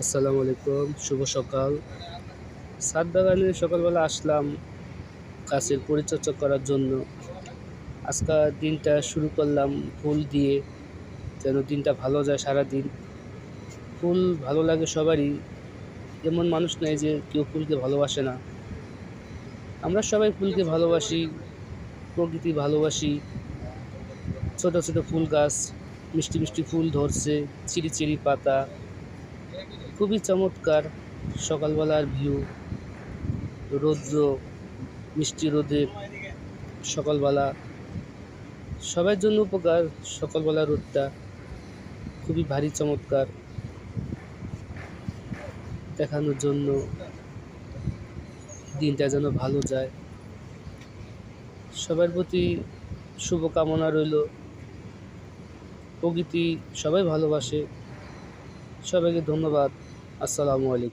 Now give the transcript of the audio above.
আসসালামু আলাইকুম, শুভ সকাল। ছাদ বাগানে সকালবেলা আসলাম গাছের পরিচর্যা করার জন্য। আজকাল দিনটা শুরু করলাম ফুল দিয়ে, যেন দিনটা ভালো যায় সারাদিন। ফুল ভালো লাগে সবারই, এমন মানুষ নেই যে কেউ ফুলকে ভালোবাসে না। আমরা সবাই ফুলকে ভালোবাসি, প্রকৃতি ভালোবাসি। ছোট ছোট ফুল গাছ, মিষ্টি মিষ্টি ফুল ধরছে, চিরি চিরি পাতা, খুবই চমৎকার সকালবেলার ভিউ। রৌদ্র, মিষ্টি রোদে সকালবেলা সবার জন্য উপকার। সকালবেলা রোদটা খুবই ভারী চমৎকার দেখানোর জন্য দিনটা যেন ভালো যায়। সবার প্রতি শুভকামনা রইল। প্রকৃতি সবাই ভালোবাসে। সবাইকে ধন্যবাদ। আসসালামু আলাইকুম।